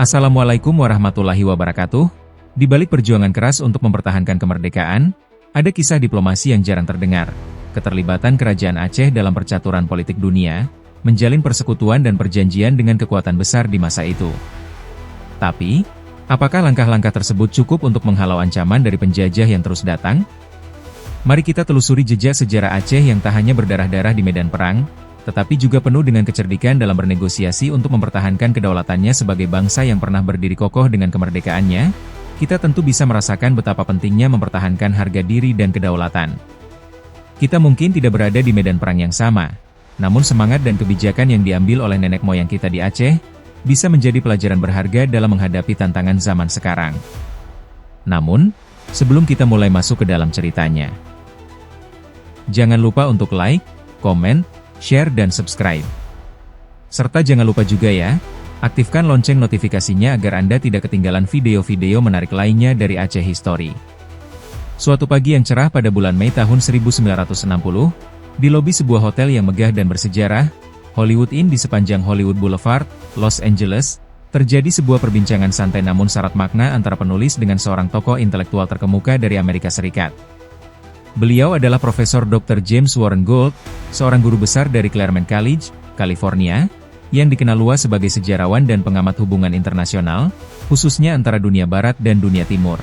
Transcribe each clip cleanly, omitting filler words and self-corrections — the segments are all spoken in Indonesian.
Assalamualaikum warahmatullahi wabarakatuh. Di balik perjuangan keras untuk mempertahankan kemerdekaan, ada kisah diplomasi yang jarang terdengar. Keterlibatan Kerajaan Aceh dalam percaturan politik dunia, menjalin persekutuan dan perjanjian dengan kekuatan besar di masa itu. Tapi, apakah langkah-langkah tersebut cukup untuk menghalau ancaman dari penjajah yang terus datang? Mari kita telusuri jejak sejarah Aceh yang tak hanya berdarah-darah di medan perang, tetapi juga penuh dengan kecerdikan dalam bernegosiasi untuk mempertahankan kedaulatannya sebagai bangsa yang pernah berdiri kokoh dengan kemerdekaannya. Kita tentu bisa merasakan betapa pentingnya mempertahankan harga diri dan kedaulatan. Kita mungkin tidak berada di medan perang yang sama, namun semangat dan kebijakan yang diambil oleh nenek moyang kita di Aceh, bisa menjadi pelajaran berharga dalam menghadapi tantangan zaman sekarang. Namun, sebelum kita mulai masuk ke dalam ceritanya, jangan lupa untuk like, komen, share dan subscribe. Serta jangan lupa juga ya, aktifkan lonceng notifikasinya agar Anda tidak ketinggalan video-video menarik lainnya dari Aceh History. Suatu pagi yang cerah pada bulan Mei tahun 1960, di lobi sebuah hotel yang megah dan bersejarah, Hollywood Inn di sepanjang Hollywood Boulevard, Los Angeles, terjadi sebuah perbincangan santai namun syarat makna antara penulis dengan seorang tokoh intelektual terkemuka dari Amerika Serikat. Beliau adalah Profesor Dr. James Warren Gould, seorang guru besar dari Claremont College, California, yang dikenal luas sebagai sejarawan dan pengamat hubungan internasional, khususnya antara dunia barat dan dunia timur.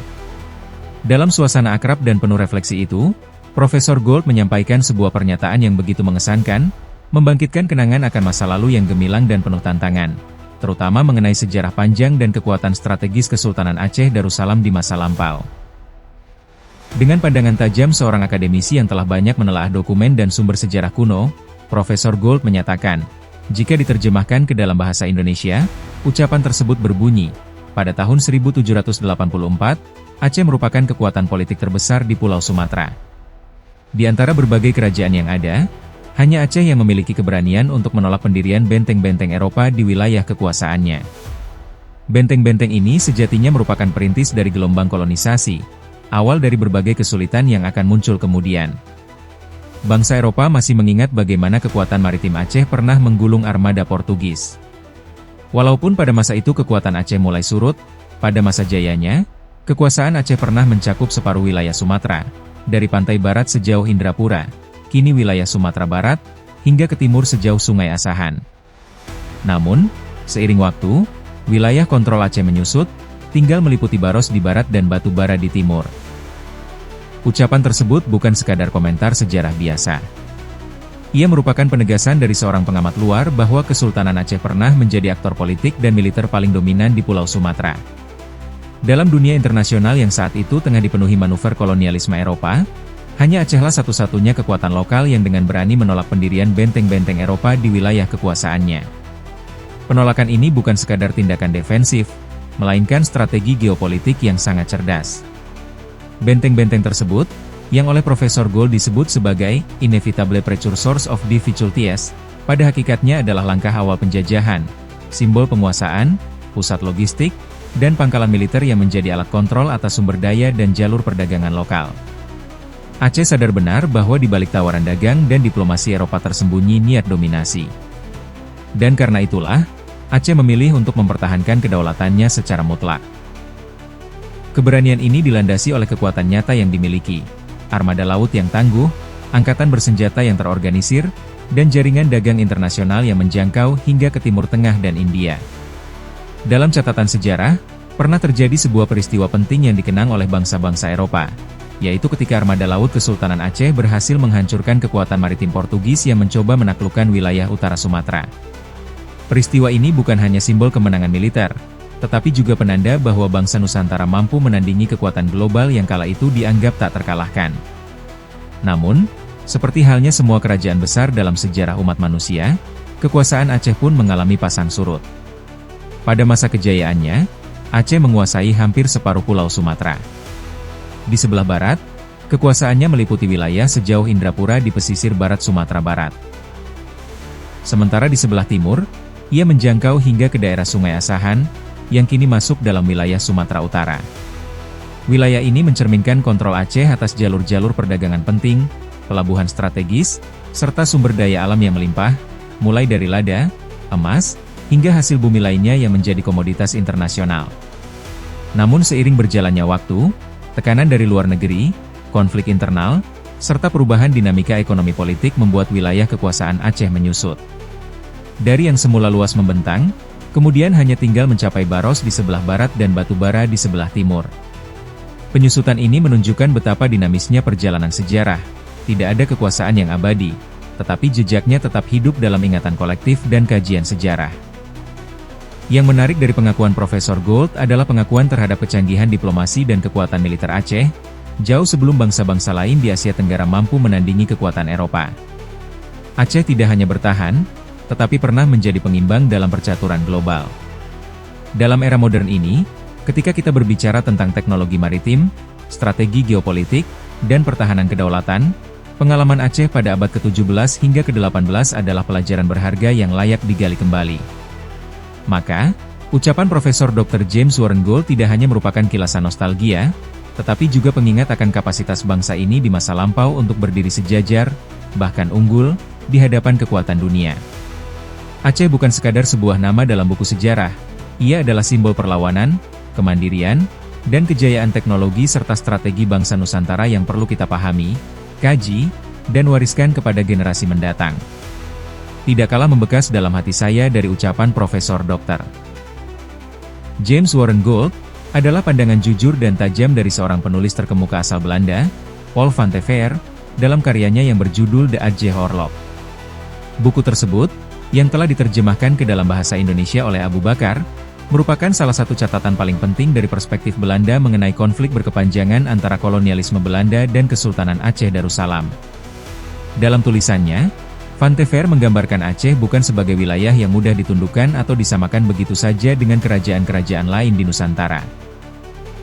Dalam suasana akrab dan penuh refleksi itu, Profesor Gould menyampaikan sebuah pernyataan yang begitu mengesankan, membangkitkan kenangan akan masa lalu yang gemilang dan penuh tantangan, terutama mengenai sejarah panjang dan kekuatan strategis Kesultanan Aceh Darussalam di masa lampau. Dengan pandangan tajam seorang akademisi yang telah banyak menelaah dokumen dan sumber sejarah kuno, Profesor Gould menyatakan, jika diterjemahkan ke dalam bahasa Indonesia, ucapan tersebut berbunyi, pada tahun 1784, Aceh merupakan kekuatan politik terbesar di Pulau Sumatera. Di antara berbagai kerajaan yang ada, hanya Aceh yang memiliki keberanian untuk menolak pendirian benteng-benteng Eropa di wilayah kekuasaannya. Benteng-benteng ini sejatinya merupakan perintis dari gelombang kolonisasi, awal dari berbagai kesulitan yang akan muncul kemudian. Bangsa Eropa masih mengingat bagaimana kekuatan maritim Aceh pernah menggulung armada Portugis. Walaupun pada masa itu kekuatan Aceh mulai surut, pada masa jayanya, kekuasaan Aceh pernah mencakup separuh wilayah Sumatera, dari pantai barat sejauh Indrapura, kini wilayah Sumatera Barat, hingga ke timur sejauh Sungai Asahan. Namun, seiring waktu, wilayah kontrol Aceh menyusut, tinggal meliputi Baros di barat dan Batu Bara di timur. Ucapan tersebut bukan sekadar komentar sejarah biasa. Ia merupakan penegasan dari seorang pengamat luar bahwa Kesultanan Aceh pernah menjadi aktor politik dan militer paling dominan di Pulau Sumatera. Dalam dunia internasional yang saat itu tengah dipenuhi manuver kolonialisme Eropa, hanya Acehlah satu-satunya kekuatan lokal yang dengan berani menolak pendirian benteng-benteng Eropa di wilayah kekuasaannya. Penolakan ini bukan sekadar tindakan defensif, melainkan strategi geopolitik yang sangat cerdas. Benteng-benteng tersebut, yang oleh Profesor Gould disebut sebagai inevitable precursors of difficulties, pada hakikatnya adalah langkah awal penjajahan, simbol penguasaan, pusat logistik, dan pangkalan militer yang menjadi alat kontrol atas sumber daya dan jalur perdagangan lokal. Aceh sadar benar bahwa di balik tawaran dagang dan diplomasi Eropa tersembunyi niat dominasi. Dan karena itulah, Aceh memilih untuk mempertahankan kedaulatannya secara mutlak. Keberanian ini dilandasi oleh kekuatan nyata yang dimiliki, armada laut yang tangguh, angkatan bersenjata yang terorganisir, dan jaringan dagang internasional yang menjangkau hingga ke Timur Tengah dan India. Dalam catatan sejarah, pernah terjadi sebuah peristiwa penting yang dikenang oleh bangsa-bangsa Eropa, yaitu ketika armada laut Kesultanan Aceh berhasil menghancurkan kekuatan maritim Portugis yang mencoba menaklukkan wilayah utara Sumatera. Peristiwa ini bukan hanya simbol kemenangan militer, tetapi juga penanda bahwa bangsa Nusantara mampu menandingi kekuatan global yang kala itu dianggap tak terkalahkan. Namun, seperti halnya semua kerajaan besar dalam sejarah umat manusia, kekuasaan Aceh pun mengalami pasang surut. Pada masa kejayaannya, Aceh menguasai hampir separuh Pulau Sumatera. Di sebelah barat, kekuasaannya meliputi wilayah sejauh Indrapura di pesisir barat Sumatera Barat. Sementara di sebelah timur, ia menjangkau hingga ke daerah Sungai Asahan, yang kini masuk dalam wilayah Sumatera Utara. Wilayah ini mencerminkan kontrol Aceh atas jalur-jalur perdagangan penting, pelabuhan strategis, serta sumber daya alam yang melimpah, mulai dari lada, emas, hingga hasil bumi lainnya yang menjadi komoditas internasional. Namun seiring berjalannya waktu, tekanan dari luar negeri, konflik internal, serta perubahan dinamika ekonomi politik membuat wilayah kekuasaan Aceh menyusut. Dari yang semula luas membentang, kemudian hanya tinggal mencapai Baros di sebelah barat dan Batubara di sebelah timur. Penyusutan ini menunjukkan betapa dinamisnya perjalanan sejarah. Tidak ada kekuasaan yang abadi, tetapi jejaknya tetap hidup dalam ingatan kolektif dan kajian sejarah. Yang menarik dari pengakuan Profesor Gold adalah pengakuan terhadap kecanggihan diplomasi dan kekuatan militer Aceh, jauh sebelum bangsa-bangsa lain di Asia Tenggara mampu menandingi kekuatan Eropa. Aceh tidak hanya bertahan, tetapi pernah menjadi pengimbang dalam percaturan global. Dalam era modern ini, ketika kita berbicara tentang teknologi maritim, strategi geopolitik, dan pertahanan kedaulatan, pengalaman Aceh pada abad ke-17 hingga ke-18 adalah pelajaran berharga yang layak digali kembali. Maka, ucapan Profesor Dr. James Warren Gould tidak hanya merupakan kilasan nostalgia, tetapi juga pengingat akan kapasitas bangsa ini di masa lampau untuk berdiri sejajar, bahkan unggul, di hadapan kekuatan dunia. Aceh bukan sekadar sebuah nama dalam buku sejarah, ia adalah simbol perlawanan, kemandirian, dan kejayaan teknologi serta strategi bangsa Nusantara yang perlu kita pahami, kaji, dan wariskan kepada generasi mendatang. Tidak kalah membekas dalam hati saya dari ucapan Profesor Dr. James Warren Gould, adalah pandangan jujur dan tajam dari seorang penulis terkemuka asal Belanda, Paul van de Veer, dalam karyanya yang berjudul The Aceh Oorlog. Buku tersebut, yang telah diterjemahkan ke dalam bahasa Indonesia oleh Abu Bakar, merupakan salah satu catatan paling penting dari perspektif Belanda mengenai konflik berkepanjangan antara kolonialisme Belanda dan Kesultanan Aceh Darussalam. Dalam tulisannya, Van de Veer menggambarkan Aceh bukan sebagai wilayah yang mudah ditundukkan atau disamakan begitu saja dengan kerajaan-kerajaan lain di Nusantara.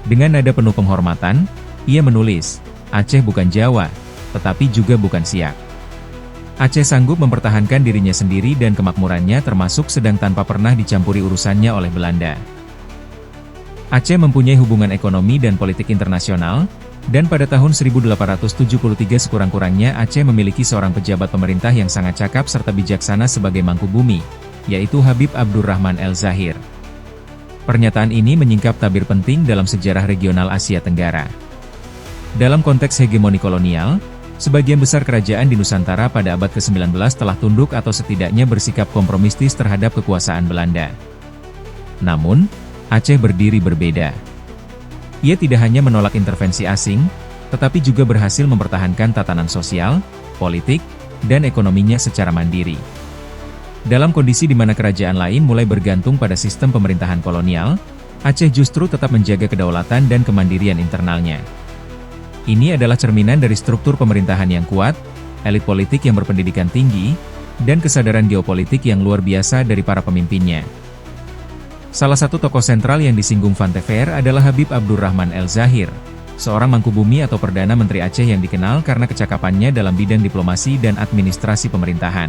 Dengan nada penuh penghormatan, ia menulis, Aceh bukan Jawa, tetapi juga bukan Siak. Aceh sanggup mempertahankan dirinya sendiri dan kemakmurannya termasuk sedang tanpa pernah dicampuri urusannya oleh Belanda. Aceh mempunyai hubungan ekonomi dan politik internasional, dan pada tahun 1873 sekurang-kurangnya Aceh memiliki seorang pejabat pemerintah yang sangat cakap serta bijaksana sebagai mangku bumi, yaitu Habib Abdurrahman El-Zahir. Pernyataan ini menyingkap tabir penting dalam sejarah regional Asia Tenggara. Dalam konteks hegemoni kolonial, sebagian besar kerajaan di Nusantara pada abad ke-19 telah tunduk atau setidaknya bersikap kompromistis terhadap kekuasaan Belanda. Namun, Aceh berdiri berbeda. Ia tidak hanya menolak intervensi asing, tetapi juga berhasil mempertahankan tatanan sosial, politik, dan ekonominya secara mandiri. Dalam kondisi di mana kerajaan lain mulai bergantung pada sistem pemerintahan kolonial, Aceh justru tetap menjaga kedaulatan dan kemandirian internalnya. Ini adalah cerminan dari struktur pemerintahan yang kuat, elit politik yang berpendidikan tinggi, dan kesadaran geopolitik yang luar biasa dari para pemimpinnya. Salah satu tokoh sentral yang disinggung Van de Veer adalah Habib Abdurrahman El-Zahir, seorang mangku bumi atau Perdana Menteri Aceh yang dikenal karena kecakapannya dalam bidang diplomasi dan administrasi pemerintahan.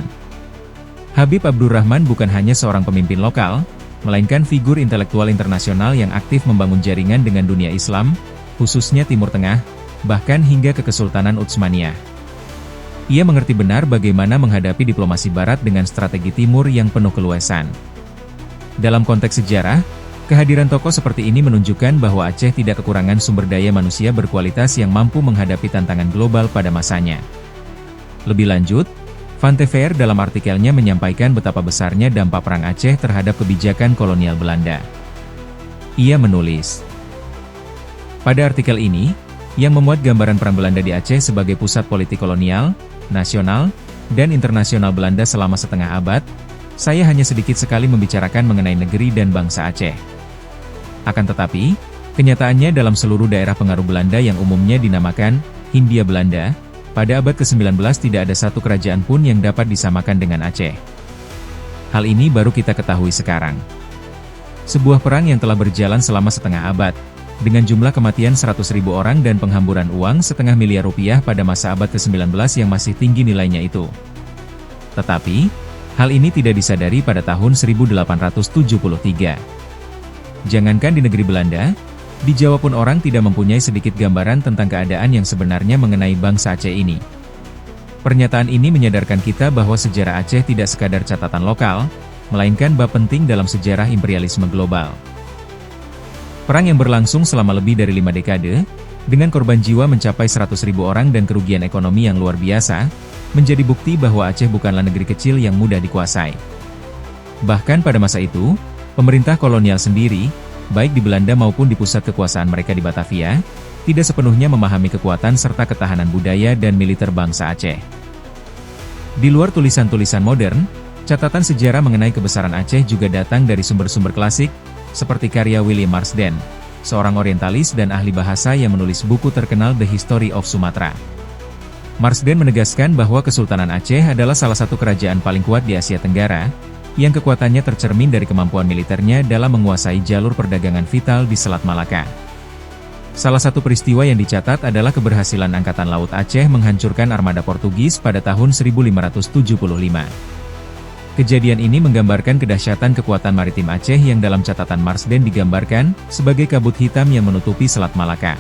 Habib Abdurrahman bukan hanya seorang pemimpin lokal, melainkan figur intelektual internasional yang aktif membangun jaringan dengan dunia Islam, khususnya Timur Tengah, bahkan hingga ke Kesultanan Utsmaniyah. Ia mengerti benar bagaimana menghadapi diplomasi Barat dengan strategi Timur yang penuh keluasan. Dalam konteks sejarah, kehadiran tokoh seperti ini menunjukkan bahwa Aceh tidak kekurangan sumber daya manusia berkualitas yang mampu menghadapi tantangan global pada masanya. Lebih lanjut, Van de Veer dalam artikelnya menyampaikan betapa besarnya dampak Perang Aceh terhadap kebijakan kolonial Belanda. Ia menulis, pada artikel ini, yang memuat gambaran Perang Belanda di Aceh sebagai pusat politik kolonial, nasional, dan internasional Belanda selama setengah abad, saya hanya sedikit sekali membicarakan mengenai negeri dan bangsa Aceh. Akan tetapi, kenyataannya dalam seluruh daerah pengaruh Belanda yang umumnya dinamakan Hindia Belanda, pada abad ke-19 tidak ada satu kerajaan pun yang dapat disamakan dengan Aceh. Hal ini baru kita ketahui sekarang. Sebuah perang yang telah berjalan selama setengah abad, dengan jumlah kematian 100.000 orang dan penghamburan uang setengah miliar rupiah pada masa abad ke-19 yang masih tinggi nilainya itu. Tetapi, hal ini tidak disadari pada tahun 1873. Jangankan di negeri Belanda, di Jawa pun orang tidak mempunyai sedikit gambaran tentang keadaan yang sebenarnya mengenai bangsa Aceh ini. Pernyataan ini menyadarkan kita bahwa sejarah Aceh tidak sekadar catatan lokal, melainkan bab penting dalam sejarah imperialisme global. Perang yang berlangsung selama lebih dari 5 dekade, dengan korban jiwa mencapai 100.000 orang dan kerugian ekonomi yang luar biasa, menjadi bukti bahwa Aceh bukanlah negeri kecil yang mudah dikuasai. Bahkan pada masa itu, pemerintah kolonial sendiri, baik di Belanda maupun di pusat kekuasaan mereka di Batavia, tidak sepenuhnya memahami kekuatan serta ketahanan budaya dan militer bangsa Aceh. Di luar tulisan-tulisan modern, catatan sejarah mengenai kebesaran Aceh juga datang dari sumber-sumber klasik, seperti karya William Marsden, seorang orientalis dan ahli bahasa yang menulis buku terkenal The History of Sumatra. Marsden menegaskan bahwa Kesultanan Aceh adalah salah satu kerajaan paling kuat di Asia Tenggara, yang kekuatannya tercermin dari kemampuan militernya dalam menguasai jalur perdagangan vital di Selat Malaka. Salah satu peristiwa yang dicatat adalah keberhasilan Angkatan Laut Aceh menghancurkan armada Portugis pada tahun 1575. Kejadian ini menggambarkan kedahsyatan kekuatan maritim Aceh yang dalam catatan Marsden digambarkan sebagai kabut hitam yang menutupi Selat Malaka.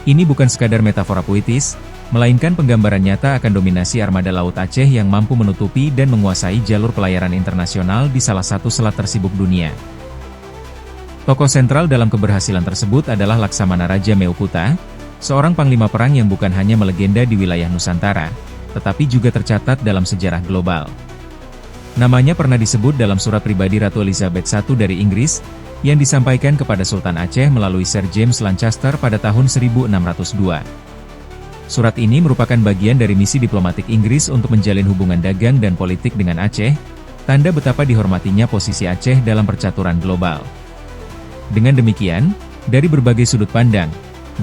Ini bukan sekadar metafora puitis, melainkan penggambaran nyata akan dominasi armada Laut Aceh yang mampu menutupi dan menguasai jalur pelayaran internasional di salah satu selat tersibuk dunia. Tokoh sentral dalam keberhasilan tersebut adalah Laksamana Raja Meuputa, seorang panglima perang yang bukan hanya melegenda di wilayah Nusantara, tetapi juga tercatat dalam sejarah global. Namanya pernah disebut dalam surat pribadi Ratu Elizabeth I dari Inggris, yang disampaikan kepada Sultan Aceh melalui Sir James Lancaster pada tahun 1602. Surat ini merupakan bagian dari misi diplomatik Inggris untuk menjalin hubungan dagang dan politik dengan Aceh, tanda betapa dihormatinya posisi Aceh dalam percaturan global. Dengan demikian, dari berbagai sudut pandang,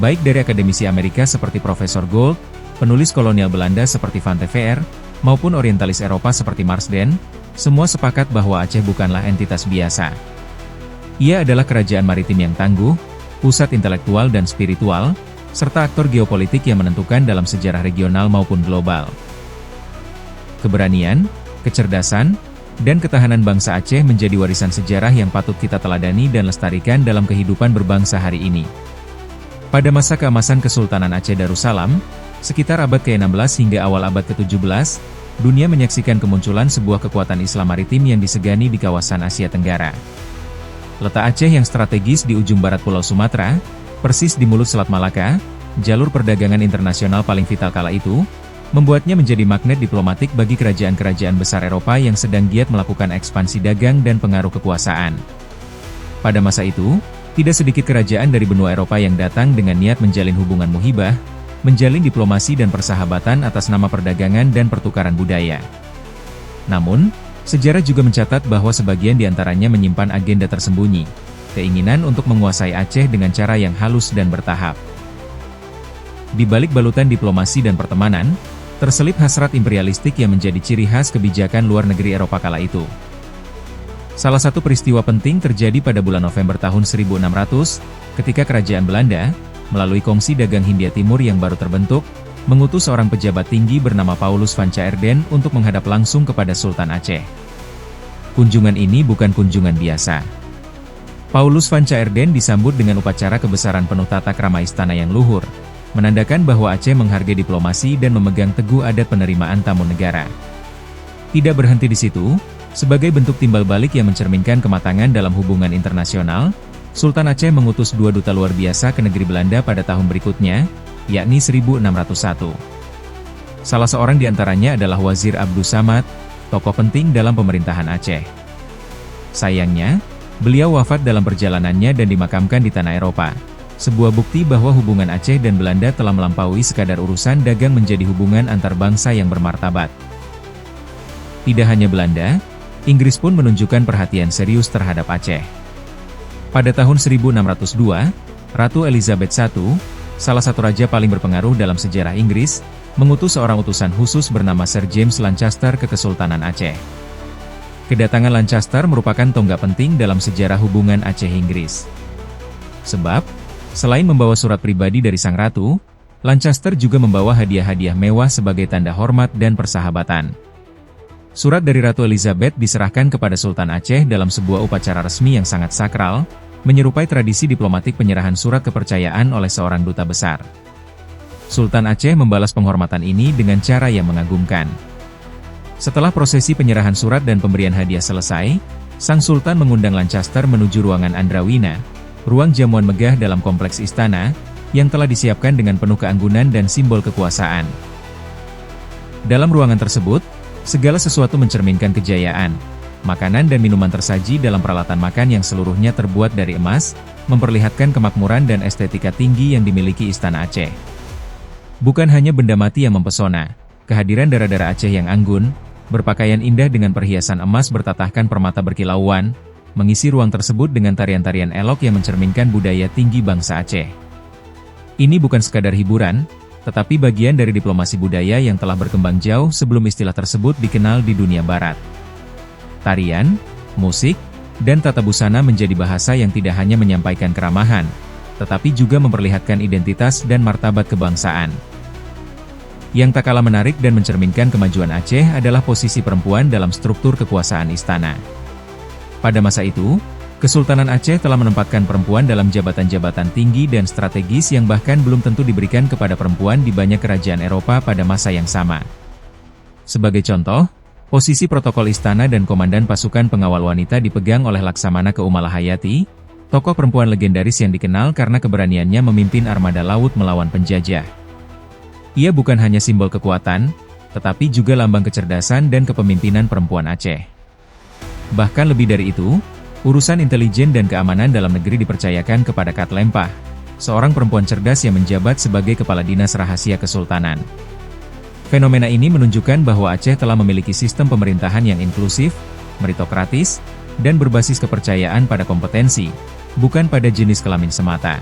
baik dari akademisi Amerika seperti Profesor Gould, penulis kolonial Belanda seperti Van de Veer, maupun orientalis Eropa seperti Marsden, semua sepakat bahwa Aceh bukanlah entitas biasa. Ia adalah kerajaan maritim yang tangguh, pusat intelektual dan spiritual, serta aktor geopolitik yang menentukan dalam sejarah regional maupun global. Keberanian, kecerdasan, dan ketahanan bangsa Aceh menjadi warisan sejarah yang patut kita teladani dan lestarikan dalam kehidupan berbangsa hari ini. Pada masa keemasan Kesultanan Aceh Darussalam, sekitar abad ke-16 hingga awal abad ke-17, dunia menyaksikan kemunculan sebuah kekuatan Islam maritim yang disegani di kawasan Asia Tenggara. Letak Aceh yang strategis di ujung barat Pulau Sumatera, persis di mulut Selat Malaka, jalur perdagangan internasional paling vital kala itu, membuatnya menjadi magnet diplomatik bagi kerajaan-kerajaan besar Eropa yang sedang giat melakukan ekspansi dagang dan pengaruh kekuasaan. Pada masa itu, tidak sedikit kerajaan dari benua Eropa yang datang dengan niat menjalin hubungan muhibah, menjalin diplomasi dan persahabatan atas nama perdagangan dan pertukaran budaya. Namun, sejarah juga mencatat bahwa sebagian di antaranya menyimpan agenda tersembunyi, keinginan untuk menguasai Aceh dengan cara yang halus dan bertahap. Di balik balutan diplomasi dan pertemanan, terselip hasrat imperialistik yang menjadi ciri khas kebijakan luar negeri Eropa kala itu. Salah satu peristiwa penting terjadi pada bulan November tahun 1600, ketika kerajaan Belanda, melalui Kongsi Dagang Hindia Timur yang baru terbentuk, mengutus seorang pejabat tinggi bernama Paulus van Caerden untuk menghadap langsung kepada Sultan Aceh. Kunjungan ini bukan kunjungan biasa. Paulus van Caerden disambut dengan upacara kebesaran penuh tata krama istana yang luhur, menandakan bahwa Aceh menghargai diplomasi dan memegang teguh adat penerimaan tamu negara. Tidak berhenti di situ, sebagai bentuk timbal balik yang mencerminkan kematangan dalam hubungan internasional, Sultan Aceh mengutus 2 duta luar biasa ke negeri Belanda pada tahun berikutnya, yakni 1601. Salah seorang di antaranya adalah Wazir Abdus Samad, tokoh penting dalam pemerintahan Aceh. Sayangnya, beliau wafat dalam perjalanannya dan dimakamkan di tanah Eropa. Sebuah bukti bahwa hubungan Aceh dan Belanda telah melampaui sekadar urusan dagang menjadi hubungan antar bangsa yang bermartabat. Tidak hanya Belanda, Inggris pun menunjukkan perhatian serius terhadap Aceh. Pada tahun 1602, Ratu Elizabeth I, salah satu raja paling berpengaruh dalam sejarah Inggris, mengutus seorang utusan khusus bernama Sir James Lancaster ke Kesultanan Aceh. Kedatangan Lancaster merupakan tonggak penting dalam sejarah hubungan Aceh-Inggris. Sebab, selain membawa surat pribadi dari sang ratu, Lancaster juga membawa hadiah-hadiah mewah sebagai tanda hormat dan persahabatan. Surat dari Ratu Elizabeth diserahkan kepada Sultan Aceh dalam sebuah upacara resmi yang sangat sakral, menyerupai tradisi diplomatik penyerahan surat kepercayaan oleh seorang duta besar. Sultan Aceh membalas penghormatan ini dengan cara yang mengagumkan. Setelah prosesi penyerahan surat dan pemberian hadiah selesai, Sang Sultan mengundang Lancaster menuju ruangan Andrawina, ruang jamuan megah dalam kompleks istana, yang telah disiapkan dengan penuh keanggunan dan simbol kekuasaan. Dalam ruangan tersebut, segala sesuatu mencerminkan kejayaan. Makanan dan minuman tersaji dalam peralatan makan yang seluruhnya terbuat dari emas, memperlihatkan kemakmuran dan estetika tinggi yang dimiliki Istana Aceh. Bukan hanya benda mati yang mempesona, kehadiran darah-darah Aceh yang anggun, berpakaian indah dengan perhiasan emas bertatahkan permata berkilauan, mengisi ruang tersebut dengan tarian-tarian elok yang mencerminkan budaya tinggi bangsa Aceh. Ini bukan sekadar hiburan, tetapi bagian dari diplomasi budaya yang telah berkembang jauh sebelum istilah tersebut dikenal di dunia barat. Tarian, musik, dan tata busana menjadi bahasa yang tidak hanya menyampaikan keramahan, tetapi juga memperlihatkan identitas dan martabat kebangsaan. Yang tak kalah menarik dan mencerminkan kemajuan Aceh adalah posisi perempuan dalam struktur kekuasaan istana. Pada masa itu, Kesultanan Aceh telah menempatkan perempuan dalam jabatan-jabatan tinggi dan strategis yang bahkan belum tentu diberikan kepada perempuan di banyak kerajaan Eropa pada masa yang sama. Sebagai contoh, posisi protokol istana dan komandan pasukan pengawal wanita dipegang oleh Laksamana Keumalah Hayati, tokoh perempuan legendaris yang dikenal karena keberaniannya memimpin armada laut melawan penjajah. Ia bukan hanya simbol kekuatan, tetapi juga lambang kecerdasan dan kepemimpinan perempuan Aceh. Bahkan lebih dari itu, urusan intelijen dan keamanan dalam negeri dipercayakan kepada Kat Lempah, seorang perempuan cerdas yang menjabat sebagai Kepala Dinas Rahasia Kesultanan. Fenomena ini menunjukkan bahwa Aceh telah memiliki sistem pemerintahan yang inklusif, meritokratis, dan berbasis kepercayaan pada kompetensi, bukan pada jenis kelamin semata.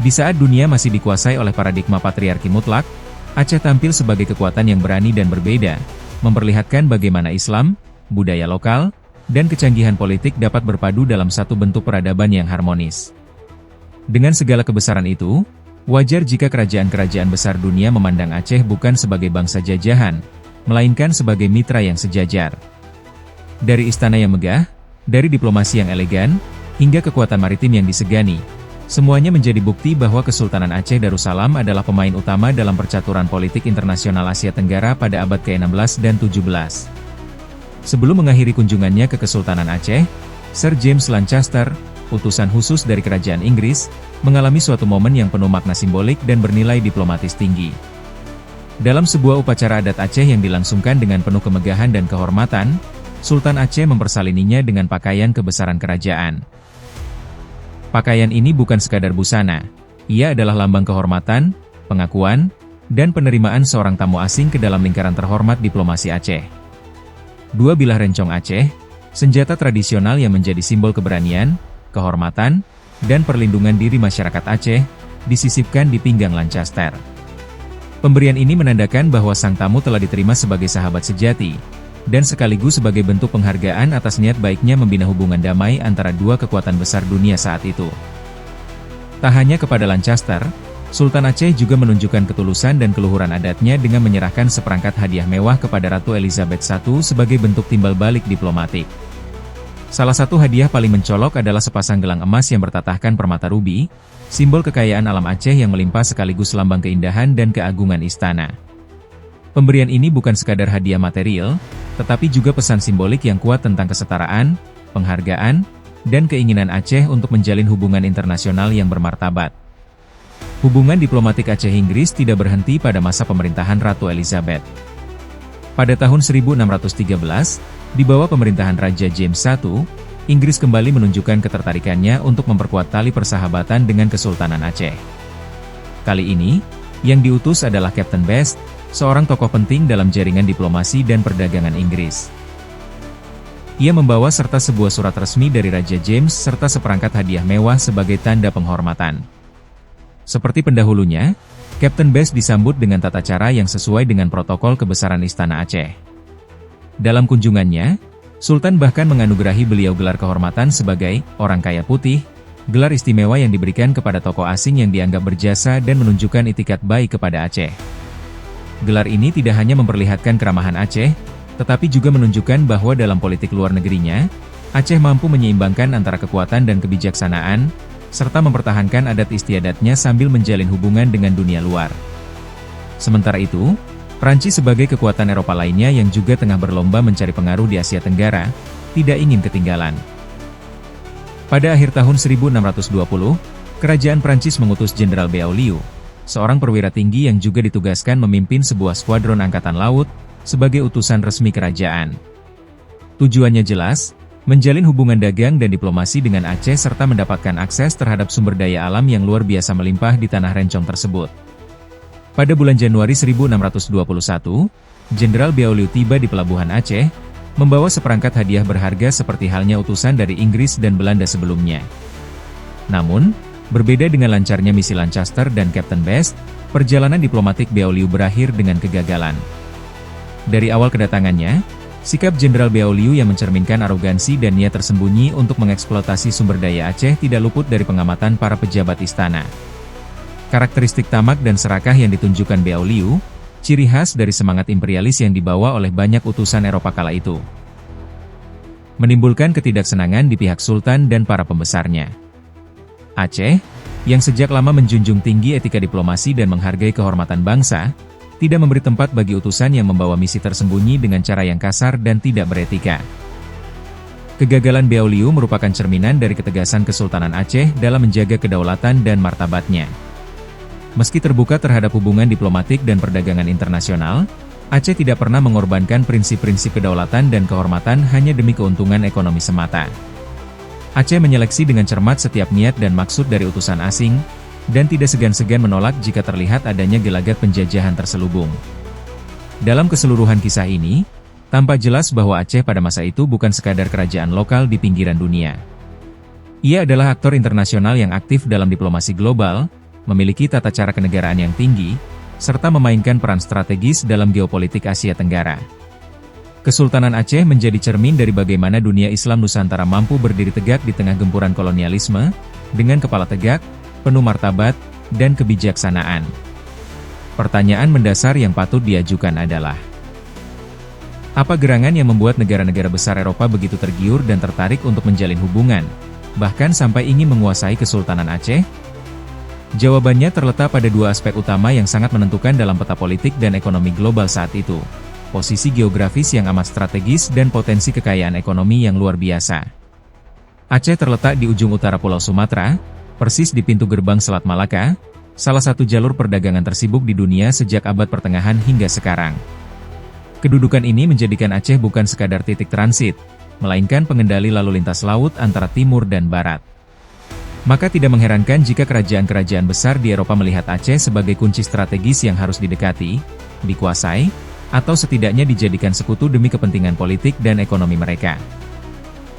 Di saat dunia masih dikuasai oleh paradigma patriarki mutlak, Aceh tampil sebagai kekuatan yang berani dan berbeda, memperlihatkan bagaimana Islam, budaya lokal, dan kecanggihan politik dapat berpadu dalam satu bentuk peradaban yang harmonis. Dengan segala kebesaran itu, wajar jika kerajaan-kerajaan besar dunia memandang Aceh bukan sebagai bangsa jajahan, melainkan sebagai mitra yang sejajar. Dari istana yang megah, dari diplomasi yang elegan, hingga kekuatan maritim yang disegani, semuanya menjadi bukti bahwa Kesultanan Aceh Darussalam adalah pemain utama dalam percaturan politik internasional Asia Tenggara pada abad ke-16 dan 17. Sebelum mengakhiri kunjungannya ke Kesultanan Aceh, Sir James Lancaster, utusan khusus dari Kerajaan Inggris, mengalami suatu momen yang penuh makna simbolik dan bernilai diplomatis tinggi. Dalam sebuah upacara adat Aceh yang dilangsungkan dengan penuh kemegahan dan kehormatan, Sultan Aceh mempersalininya dengan pakaian kebesaran kerajaan. Pakaian ini bukan sekadar busana, ia adalah lambang kehormatan, pengakuan, dan penerimaan seorang tamu asing ke dalam lingkaran terhormat diplomasi Aceh. Dua bilah rencong Aceh, senjata tradisional yang menjadi simbol keberanian, kehormatan, dan perlindungan diri masyarakat Aceh, disisipkan di pinggang Lancaster. Pemberian ini menandakan bahwa sang tamu telah diterima sebagai sahabat sejati, dan sekaligus sebagai bentuk penghargaan atas niat baiknya membina hubungan damai antara dua kekuatan besar dunia saat itu. Tak hanya kepada Lancaster, Sultan Aceh juga menunjukkan ketulusan dan keluhuran adatnya dengan menyerahkan seperangkat hadiah mewah kepada Ratu Elizabeth I sebagai bentuk timbal balik diplomatik. Salah satu hadiah paling mencolok adalah sepasang gelang emas yang bertatahkan permata rubi, simbol kekayaan alam Aceh yang melimpah sekaligus lambang keindahan dan keagungan istana. Pemberian ini bukan sekadar hadiah material, tetapi juga pesan simbolik yang kuat tentang kesetaraan, penghargaan, dan keinginan Aceh untuk menjalin hubungan internasional yang bermartabat. Hubungan diplomatik Aceh-Inggris tidak berhenti pada masa pemerintahan Ratu Elizabeth. Pada tahun 1613, di bawah pemerintahan Raja James I, Inggris kembali menunjukkan ketertarikannya untuk memperkuat tali persahabatan dengan Kesultanan Aceh. Kali ini, yang diutus adalah Captain Best, seorang tokoh penting dalam jaringan diplomasi dan perdagangan Inggris. Ia membawa serta sebuah surat resmi dari Raja James serta seperangkat hadiah mewah sebagai tanda penghormatan. Seperti pendahulunya, Captain Best disambut dengan tata cara yang sesuai dengan protokol kebesaran Istana Aceh. Dalam kunjungannya, Sultan bahkan menganugerahi beliau gelar kehormatan sebagai orang kaya putih, gelar istimewa yang diberikan kepada tokoh asing yang dianggap berjasa dan menunjukkan itikat baik kepada Aceh. Gelar ini tidak hanya memperlihatkan keramahan Aceh, tetapi juga menunjukkan bahwa dalam politik luar negerinya, Aceh mampu menyeimbangkan antara kekuatan dan kebijaksanaan, serta mempertahankan adat istiadatnya sambil menjalin hubungan dengan dunia luar. Sementara itu, Prancis sebagai kekuatan Eropa lainnya yang juga tengah berlomba mencari pengaruh di Asia Tenggara, tidak ingin ketinggalan. Pada akhir tahun 1620, kerajaan Prancis mengutus Jenderal Beaulieu, seorang perwira tinggi yang juga ditugaskan memimpin sebuah skuadron angkatan laut, sebagai utusan resmi kerajaan. Tujuannya jelas, menjalin hubungan dagang dan diplomasi dengan Aceh serta mendapatkan akses terhadap sumber daya alam yang luar biasa melimpah di tanah rencong tersebut. Pada bulan Januari 1621, Jenderal Beaulieu tiba di pelabuhan Aceh, membawa seperangkat hadiah berharga seperti halnya utusan dari Inggris dan Belanda sebelumnya. Namun, berbeda dengan lancarnya misi Lancaster dan Captain Best, perjalanan diplomatik Beaulieu berakhir dengan kegagalan. Dari awal kedatangannya, sikap Jenderal Beaulieu yang mencerminkan arogansi dan niat tersembunyi untuk mengeksploitasi sumber daya Aceh tidak luput dari pengamatan para pejabat istana. Karakteristik tamak dan serakah yang ditunjukkan Beaulieu, ciri khas dari semangat imperialis yang dibawa oleh banyak utusan Eropa kala itu. Menimbulkan ketidaksenangan di pihak Sultan dan para pembesarnya. Aceh, yang sejak lama menjunjung tinggi etika diplomasi dan menghargai kehormatan bangsa, tidak memberi tempat bagi utusan yang membawa misi tersembunyi dengan cara yang kasar dan tidak beretika. Kegagalan Beaulieu merupakan cerminan dari ketegasan Kesultanan Aceh dalam menjaga kedaulatan dan martabatnya. Meski terbuka terhadap hubungan diplomatik dan perdagangan internasional, Aceh tidak pernah mengorbankan prinsip-prinsip kedaulatan dan kehormatan hanya demi keuntungan ekonomi semata. Aceh menyeleksi dengan cermat setiap niat dan maksud dari utusan asing, dan tidak segan-segan menolak jika terlihat adanya gelagat penjajahan terselubung. Dalam keseluruhan kisah ini, tampak jelas bahwa Aceh pada masa itu bukan sekadar kerajaan lokal di pinggiran dunia. Ia adalah aktor internasional yang aktif dalam diplomasi global, memiliki tata cara kenegaraan yang tinggi, serta memainkan peran strategis dalam geopolitik Asia Tenggara. Kesultanan Aceh menjadi cermin dari bagaimana dunia Islam Nusantara mampu berdiri tegak di tengah gempuran kolonialisme, dengan kepala tegak, penuh martabat, dan kebijaksanaan. Pertanyaan mendasar yang patut diajukan adalah, apa gerangan yang membuat negara-negara besar Eropa begitu tergiur dan tertarik untuk menjalin hubungan, bahkan sampai ingin menguasai Kesultanan Aceh? Jawabannya terletak pada dua aspek utama yang sangat menentukan dalam peta politik dan ekonomi global saat itu. Posisi geografis yang amat strategis dan potensi kekayaan ekonomi yang luar biasa. Aceh terletak di ujung utara Pulau Sumatera, persis di pintu gerbang Selat Malaka, salah satu jalur perdagangan tersibuk di dunia sejak abad pertengahan hingga sekarang. Kedudukan ini menjadikan Aceh bukan sekadar titik transit, melainkan pengendali lalu lintas laut antara timur dan barat. Maka tidak mengherankan jika kerajaan-kerajaan besar di Eropa melihat Aceh sebagai kunci strategis yang harus didekati, dikuasai, atau setidaknya dijadikan sekutu demi kepentingan politik dan ekonomi mereka.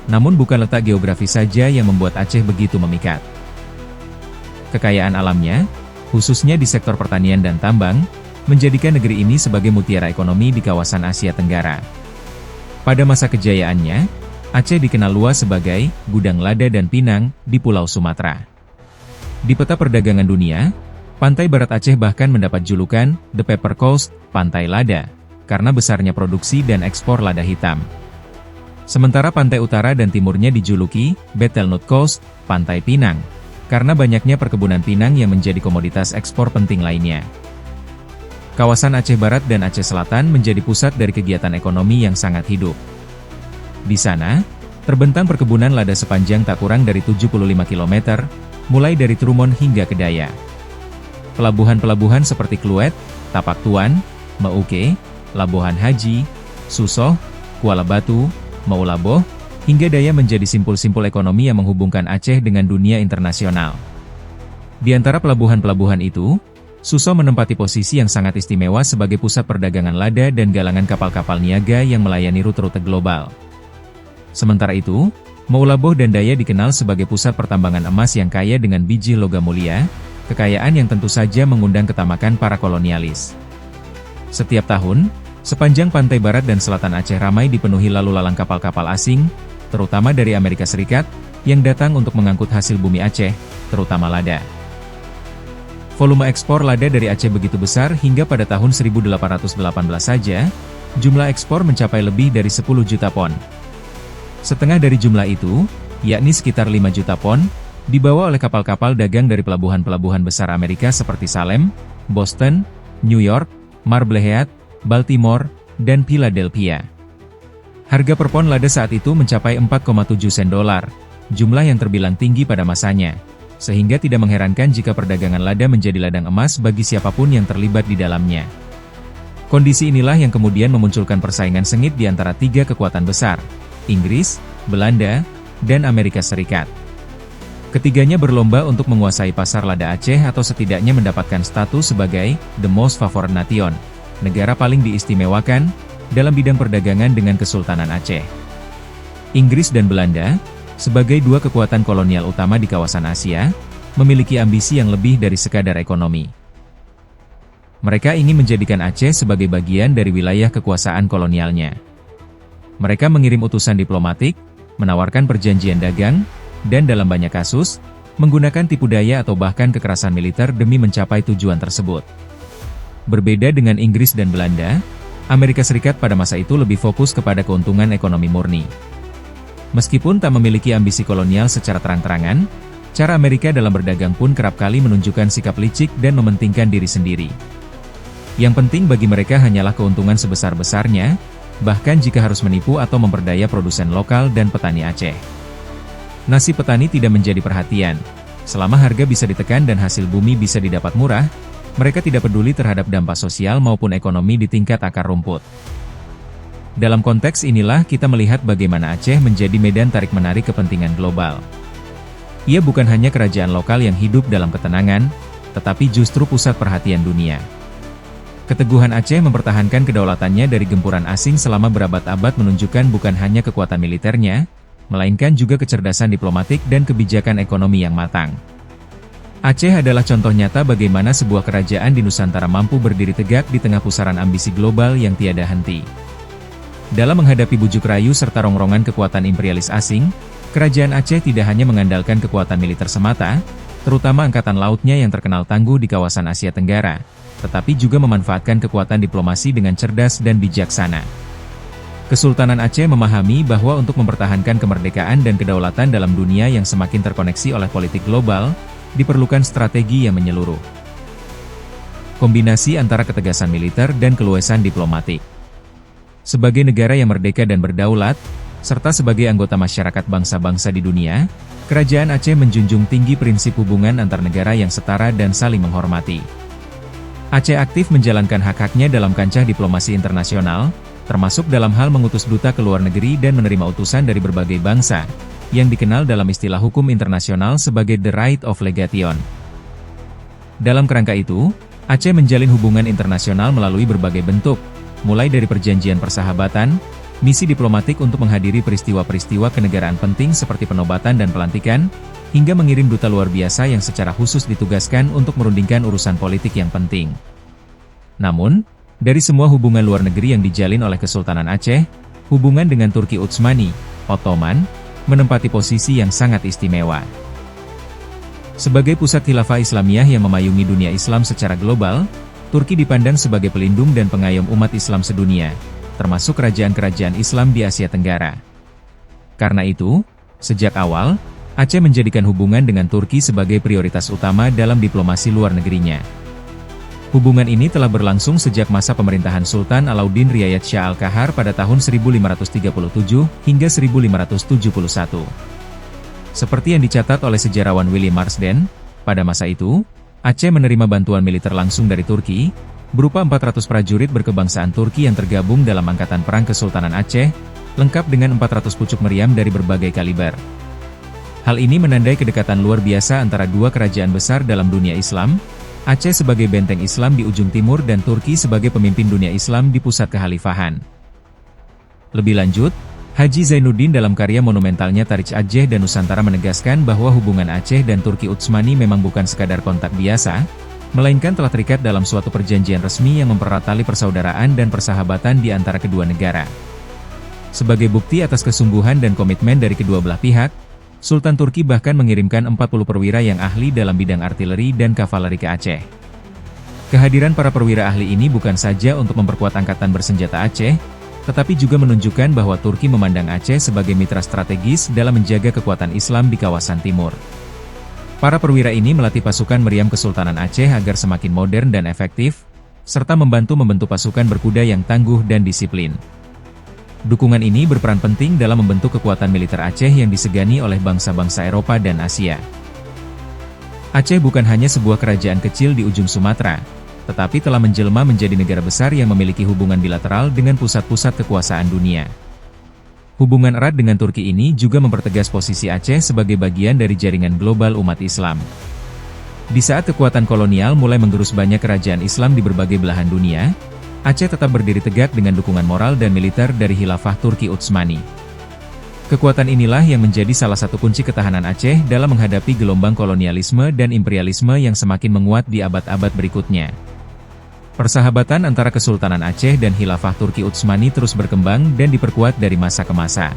Namun bukan letak geografis saja yang membuat Aceh begitu memikat. Kekayaan alamnya, khususnya di sektor pertanian dan tambang, menjadikan negeri ini sebagai mutiara ekonomi di kawasan Asia Tenggara. Pada masa kejayaannya, Aceh dikenal luas sebagai gudang lada dan pinang di Pulau Sumatera. Di peta perdagangan dunia, pantai barat Aceh bahkan mendapat julukan The Pepper Coast, Pantai Lada, karena besarnya produksi dan ekspor lada hitam. Sementara pantai utara dan timurnya dijuluki Betelnut Coast, Pantai Pinang, karena banyaknya perkebunan pinang yang menjadi komoditas ekspor penting lainnya. Kawasan Aceh Barat dan Aceh Selatan menjadi pusat dari kegiatan ekonomi yang sangat hidup. Di sana, terbentang perkebunan lada sepanjang tak kurang dari 75 km, mulai dari Trumon hingga Kedaya. Pelabuhan-pelabuhan seperti Kluet, Tapak Tuan, Meuke, Labuhan Haji, Susoh, Kuala Batu, Maulaboh, hingga Daya menjadi simpul-simpul ekonomi yang menghubungkan Aceh dengan dunia internasional. Di antara pelabuhan-pelabuhan itu, Susoh menempati posisi yang sangat istimewa sebagai pusat perdagangan lada dan galangan kapal-kapal niaga yang melayani rute-rute global. Sementara itu, Maulaboh dan Daya dikenal sebagai pusat pertambangan emas yang kaya dengan biji logam mulia, kekayaan yang tentu saja mengundang ketamakan para kolonialis. Setiap tahun, sepanjang pantai barat dan selatan Aceh ramai dipenuhi lalu lalang kapal-kapal asing, terutama dari Amerika Serikat, yang datang untuk mengangkut hasil bumi Aceh, terutama lada. Volume ekspor lada dari Aceh begitu besar hingga pada tahun 1818 saja, jumlah ekspor mencapai lebih dari 10 juta pon. Setengah dari jumlah itu, yakni sekitar 5 juta pon, dibawa oleh kapal-kapal dagang dari pelabuhan-pelabuhan besar Amerika seperti Salem, Boston, New York, Marblehead, Baltimore, dan Philadelphia. Harga per pon lada saat itu mencapai 4,7 sen dolar, jumlah yang terbilang tinggi pada masanya, sehingga tidak mengherankan jika perdagangan lada menjadi ladang emas bagi siapapun yang terlibat di dalamnya. Kondisi inilah yang kemudian memunculkan persaingan sengit di antara tiga kekuatan besar, Inggris, Belanda, dan Amerika Serikat. Ketiganya berlomba untuk menguasai pasar lada Aceh atau setidaknya mendapatkan status sebagai the most favored nation, negara paling diistimewakan dalam bidang perdagangan dengan Kesultanan Aceh. Inggris dan Belanda, sebagai dua kekuatan kolonial utama di kawasan Asia, memiliki ambisi yang lebih dari sekadar ekonomi. Mereka ingin menjadikan Aceh sebagai bagian dari wilayah kekuasaan kolonialnya. Mereka mengirim utusan diplomatik, menawarkan perjanjian dagang, dan dalam banyak kasus, menggunakan tipu daya atau bahkan kekerasan militer demi mencapai tujuan tersebut. Berbeda dengan Inggris dan Belanda, Amerika Serikat pada masa itu lebih fokus kepada keuntungan ekonomi murni. Meskipun tak memiliki ambisi kolonial secara terang-terangan, cara Amerika dalam berdagang pun kerap kali menunjukkan sikap licik dan mementingkan diri sendiri. Yang penting bagi mereka hanyalah keuntungan sebesar-besarnya, bahkan jika harus menipu atau memperdaya produsen lokal dan petani Aceh. Nasib petani tidak menjadi perhatian. Selama harga bisa ditekan dan hasil bumi bisa didapat murah, mereka tidak peduli terhadap dampak sosial maupun ekonomi di tingkat akar rumput. Dalam konteks inilah kita melihat bagaimana Aceh menjadi medan tarik-menarik kepentingan global. Ia bukan hanya kerajaan lokal yang hidup dalam ketenangan, tetapi justru pusat perhatian dunia. Keteguhan Aceh mempertahankan kedaulatannya dari gempuran asing selama berabad-abad menunjukkan bukan hanya kekuatan militernya, melainkan juga kecerdasan diplomatik dan kebijakan ekonomi yang matang. Aceh adalah contoh nyata bagaimana sebuah kerajaan di Nusantara mampu berdiri tegak di tengah pusaran ambisi global yang tiada henti. Dalam menghadapi bujuk rayu serta rongrongan kekuatan imperialis asing, kerajaan Aceh tidak hanya mengandalkan kekuatan militer semata, terutama angkatan lautnya yang terkenal tangguh di kawasan Asia Tenggara, tetapi juga memanfaatkan kekuatan diplomasi dengan cerdas dan bijaksana. Kesultanan Aceh memahami bahwa untuk mempertahankan kemerdekaan dan kedaulatan dalam dunia yang semakin terkoneksi oleh politik global, diperlukan strategi yang menyeluruh. Kombinasi antara ketegasan militer dan keluasan diplomatik. Sebagai negara yang merdeka dan berdaulat, serta sebagai anggota masyarakat bangsa-bangsa di dunia, Kerajaan Aceh menjunjung tinggi prinsip hubungan antar negara yang setara dan saling menghormati. Aceh aktif menjalankan hak-haknya dalam kancah diplomasi internasional, termasuk dalam hal mengutus duta ke luar negeri dan menerima utusan dari berbagai bangsa, yang dikenal dalam istilah hukum internasional sebagai the right of legation. Dalam kerangka itu, Aceh menjalin hubungan internasional melalui berbagai bentuk, mulai dari perjanjian persahabatan, misi diplomatik untuk menghadiri peristiwa-peristiwa kenegaraan penting seperti penobatan dan pelantikan, hingga mengirim duta luar biasa yang secara khusus ditugaskan untuk merundingkan urusan politik yang penting. Namun, dari semua hubungan luar negeri yang dijalin oleh Kesultanan Aceh, hubungan dengan Turki Utsmani, Ottoman, menempati posisi yang sangat istimewa. Sebagai pusat khilafah Islamiyah yang memayungi dunia Islam secara global, Turki dipandang sebagai pelindung dan pengayom umat Islam sedunia, termasuk kerajaan-kerajaan Islam di Asia Tenggara. Karena itu, sejak awal, Aceh menjadikan hubungan dengan Turki sebagai prioritas utama dalam diplomasi luar negerinya. Hubungan ini telah berlangsung sejak masa pemerintahan Sultan Alauddin Riayat Shah Al-Kahar pada tahun 1537 hingga 1571. Seperti yang dicatat oleh sejarawan William Marsden, pada masa itu, Aceh menerima bantuan militer langsung dari Turki, berupa 400 prajurit berkebangsaan Turki yang tergabung dalam Angkatan Perang Kesultanan Aceh, lengkap dengan 400 pucuk meriam dari berbagai kaliber. Hal ini menandai kedekatan luar biasa antara dua kerajaan besar dalam dunia Islam, Aceh sebagai benteng Islam di ujung timur dan Turki sebagai pemimpin dunia Islam di pusat kekhalifahan. Lebih lanjut, Haji Zainuddin dalam karya monumentalnya Tarikh Aceh dan Nusantara menegaskan bahwa hubungan Aceh dan Turki Utsmani memang bukan sekadar kontak biasa, melainkan telah terikat dalam suatu perjanjian resmi yang mempererat tali persaudaraan dan persahabatan di antara kedua negara. Sebagai bukti atas kesungguhan dan komitmen dari kedua belah pihak, Sultan Turki bahkan mengirimkan 40 perwira yang ahli dalam bidang artileri dan kavaleri ke Aceh. Kehadiran para perwira ahli ini bukan saja untuk memperkuat angkatan bersenjata Aceh, tetapi juga menunjukkan bahwa Turki memandang Aceh sebagai mitra strategis dalam menjaga kekuatan Islam di kawasan timur. Para perwira ini melatih pasukan meriam Kesultanan Aceh agar semakin modern dan efektif, serta membantu membentuk pasukan berkuda yang tangguh dan disiplin. Dukungan ini berperan penting dalam membentuk kekuatan militer Aceh yang disegani oleh bangsa-bangsa Eropa dan Asia. Aceh bukan hanya sebuah kerajaan kecil di ujung Sumatera, tetapi telah menjelma menjadi negara besar yang memiliki hubungan bilateral dengan pusat-pusat kekuasaan dunia. Hubungan erat dengan Turki ini juga mempertegas posisi Aceh sebagai bagian dari jaringan global umat Islam. Di saat kekuatan kolonial mulai menggerus banyak kerajaan Islam di berbagai belahan dunia, Aceh tetap berdiri tegak dengan dukungan moral dan militer dari Khilafah Turki Utsmani. Kekuatan inilah yang menjadi salah satu kunci ketahanan Aceh dalam menghadapi gelombang kolonialisme dan imperialisme yang semakin menguat di abad-abad berikutnya. Persahabatan antara Kesultanan Aceh dan Khilafah Turki Utsmani terus berkembang dan diperkuat dari masa ke masa.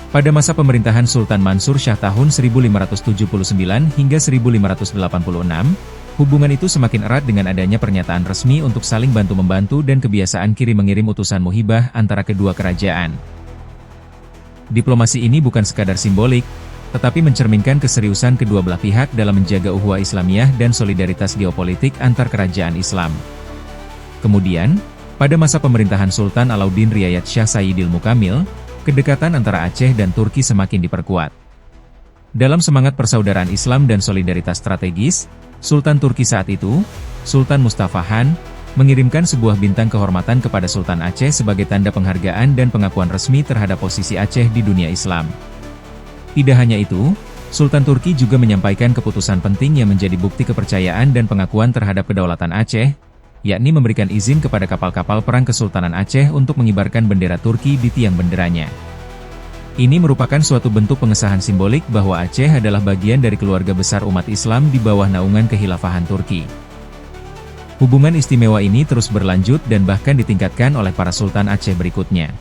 Pada masa pemerintahan Sultan Mansur Shah tahun 1579 hingga 1586, hubungan itu semakin erat dengan adanya pernyataan resmi untuk saling bantu-membantu dan kebiasaan kirim-mengirim utusan muhibah antara kedua kerajaan. Diplomasi ini bukan sekadar simbolik, tetapi mencerminkan keseriusan kedua belah pihak dalam menjaga ukhuwah Islamiyah dan solidaritas geopolitik antar kerajaan Islam. Kemudian, pada masa pemerintahan Sultan Alauddin Riayat Shah Sayyidil Mukamil, kedekatan antara Aceh dan Turki semakin diperkuat. Dalam semangat persaudaraan Islam dan solidaritas strategis, Sultan Turki saat itu, Sultan Mustafa Han, mengirimkan sebuah bintang kehormatan kepada Sultan Aceh sebagai tanda penghargaan dan pengakuan resmi terhadap posisi Aceh di dunia Islam. Tidak hanya itu, Sultan Turki juga menyampaikan keputusan penting yang menjadi bukti kepercayaan dan pengakuan terhadap kedaulatan Aceh, yakni memberikan izin kepada kapal-kapal perang Kesultanan Aceh untuk mengibarkan bendera Turki di tiang benderanya. Ini merupakan suatu bentuk pengesahan simbolik bahwa Aceh adalah bagian dari keluarga besar umat Islam di bawah naungan Kekhilafahan Turki. Hubungan istimewa ini terus berlanjut dan bahkan ditingkatkan oleh para Sultan Aceh berikutnya.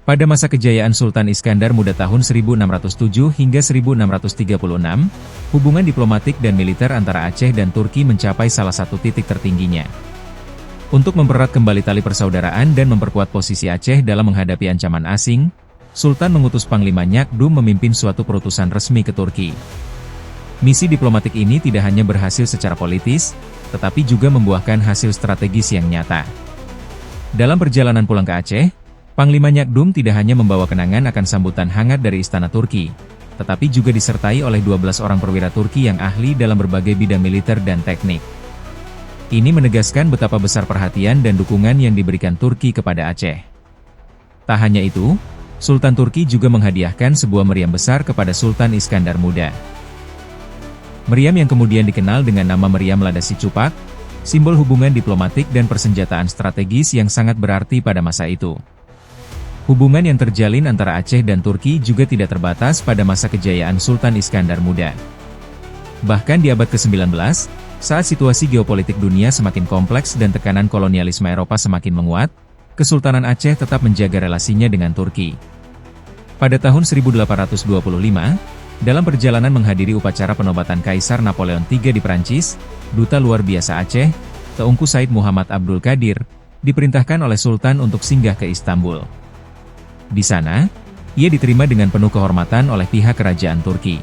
Pada masa kejayaan Sultan Iskandar Muda tahun 1607 hingga 1636, hubungan diplomatik dan militer antara Aceh dan Turki mencapai salah satu titik tertingginya. Untuk mempererat kembali tali persaudaraan dan memperkuat posisi Aceh dalam menghadapi ancaman asing, Sultan mengutus Panglima Nyak Dum memimpin suatu perutusan resmi ke Turki. Misi diplomatik ini tidak hanya berhasil secara politis, tetapi juga membuahkan hasil strategis yang nyata. Dalam perjalanan pulang ke Aceh, Panglima Nyak Dum tidak hanya membawa kenangan akan sambutan hangat dari Istana Turki, tetapi juga disertai oleh 12 orang perwira Turki yang ahli dalam berbagai bidang militer dan teknik. Ini menegaskan betapa besar perhatian dan dukungan yang diberikan Turki kepada Aceh. Tak hanya itu, Sultan Turki juga menghadiahkan sebuah meriam besar kepada Sultan Iskandar Muda. Meriam yang kemudian dikenal dengan nama Meriam Lada Sicupak, simbol hubungan diplomatik dan persenjataan strategis yang sangat berarti pada masa itu. Hubungan yang terjalin antara Aceh dan Turki juga tidak terbatas pada masa kejayaan Sultan Iskandar Muda. Bahkan di abad ke-19, saat situasi geopolitik dunia semakin kompleks dan tekanan kolonialisme Eropa semakin menguat, Kesultanan Aceh tetap menjaga relasinya dengan Turki. Pada tahun 1825, dalam perjalanan menghadiri upacara penobatan Kaisar Napoleon III di Prancis, Duta Luar Biasa Aceh, Teungku Said Muhammad Abdul Qadir, diperintahkan oleh Sultan untuk singgah ke Istanbul. Di sana, ia diterima dengan penuh kehormatan oleh pihak kerajaan Turki.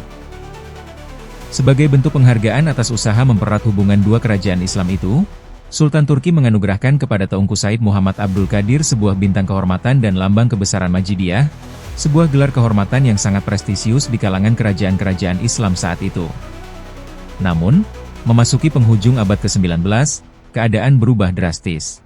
Sebagai bentuk penghargaan atas usaha mempererat hubungan dua kerajaan Islam itu, Sultan Turki menganugerahkan kepada Teungku Said Muhammad Abdul Qadir sebuah bintang kehormatan dan lambang kebesaran Majidiyah, sebuah gelar kehormatan yang sangat prestisius di kalangan kerajaan-kerajaan Islam saat itu. Namun, memasuki penghujung abad ke-19, keadaan berubah drastis.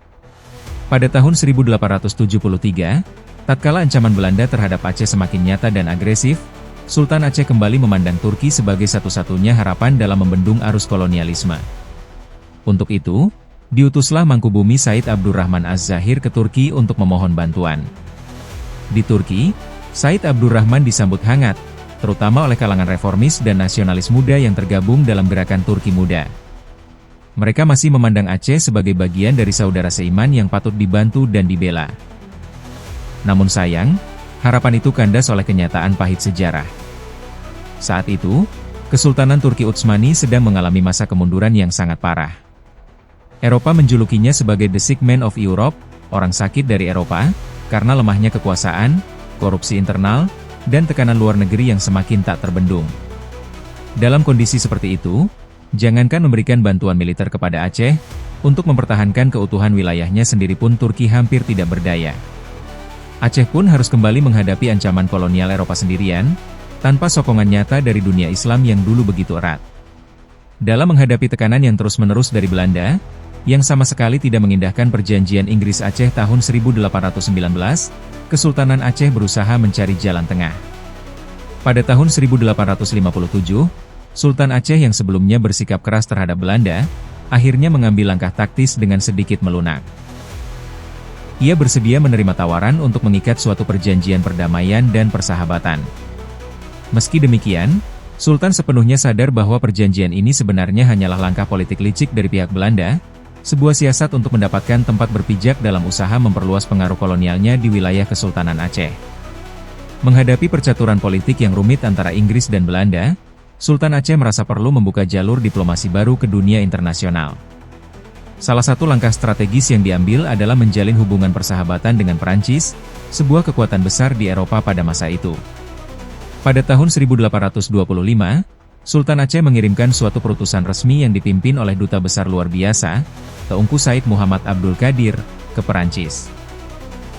Pada tahun 1873, tatkala ancaman Belanda terhadap Aceh semakin nyata dan agresif, Sultan Aceh kembali memandang Turki sebagai satu-satunya harapan dalam membendung arus kolonialisme. Untuk itu, diutuslah Mangkubumi Said Abdurrahman Az-Zahir ke Turki untuk memohon bantuan. Di Turki, Said Abdurrahman disambut hangat, terutama oleh kalangan reformis dan nasionalis muda yang tergabung dalam gerakan Turki Muda. Mereka masih memandang Aceh sebagai bagian dari saudara seiman yang patut dibantu dan dibela. Namun sayang, harapan itu kandas oleh kenyataan pahit sejarah. Saat itu, Kesultanan Turki Utsmani sedang mengalami masa kemunduran yang sangat parah. Eropa menjulukinya sebagai The Sick Man of Europe, orang sakit dari Eropa, karena lemahnya kekuasaan, korupsi internal, dan tekanan luar negeri yang semakin tak terbendung. Dalam kondisi seperti itu, jangankan memberikan bantuan militer kepada Aceh, Untuk mempertahankan keutuhan wilayahnya sendiri pun Turki hampir tidak berdaya. Aceh pun harus kembali menghadapi ancaman kolonial Eropa sendirian, tanpa sokongan nyata dari dunia Islam yang dulu begitu erat. Dalam menghadapi tekanan yang terus-menerus dari Belanda, yang sama sekali tidak mengindahkan perjanjian Inggris Aceh tahun 1819, Kesultanan Aceh berusaha mencari jalan tengah. Pada tahun 1857, Sultan Aceh yang sebelumnya bersikap keras terhadap Belanda, akhirnya mengambil langkah taktis dengan sedikit melunak. Ia bersedia menerima tawaran untuk mengikat suatu perjanjian perdamaian dan persahabatan. Meski demikian, Sultan sepenuhnya sadar bahwa perjanjian ini sebenarnya hanyalah langkah politik licik dari pihak Belanda, sebuah siasat untuk mendapatkan tempat berpijak dalam usaha memperluas pengaruh kolonialnya di wilayah Kesultanan Aceh. Menghadapi percaturan politik yang rumit antara Inggris dan Belanda, Sultan Aceh merasa perlu membuka jalur diplomasi baru ke dunia internasional. Salah satu langkah strategis yang diambil adalah menjalin hubungan persahabatan dengan Perancis, sebuah kekuatan besar di Eropa pada masa itu. Pada tahun 1825, Sultan Aceh mengirimkan suatu perutusan resmi yang dipimpin oleh Duta Besar Luar Biasa, Teungku Said Muhammad Abdul Qadir, ke Perancis.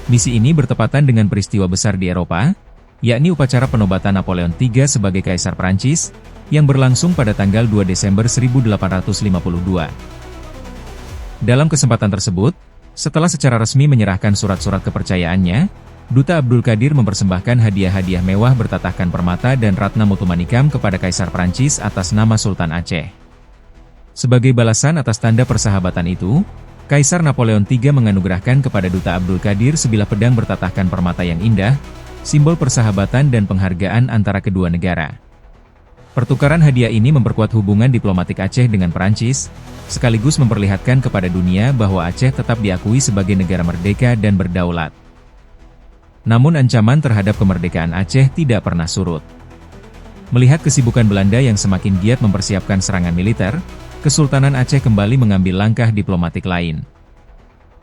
Misi ini bertepatan dengan peristiwa besar di Eropa, yakni upacara penobatan Napoleon III sebagai Kaisar Perancis, yang berlangsung pada tanggal 2 Desember 1852. Dalam kesempatan tersebut, setelah secara resmi menyerahkan surat-surat kepercayaannya, Duta Abdul Qadir mempersembahkan hadiah-hadiah mewah bertatahkan permata dan Ratna Mutumanikam kepada Kaisar Prancis atas nama Sultan Aceh. Sebagai balasan atas tanda persahabatan itu, Kaisar Napoleon III menganugerahkan kepada Duta Abdul Qadir sebilah pedang bertatahkan permata yang indah, simbol persahabatan dan penghargaan antara kedua negara. Pertukaran hadiah ini memperkuat hubungan diplomatik Aceh dengan Perancis, sekaligus memperlihatkan kepada dunia bahwa Aceh tetap diakui sebagai negara merdeka dan berdaulat. Namun ancaman terhadap kemerdekaan Aceh tidak pernah surut. Melihat kesibukan Belanda yang semakin giat mempersiapkan serangan militer, Kesultanan Aceh kembali mengambil langkah diplomatik lain.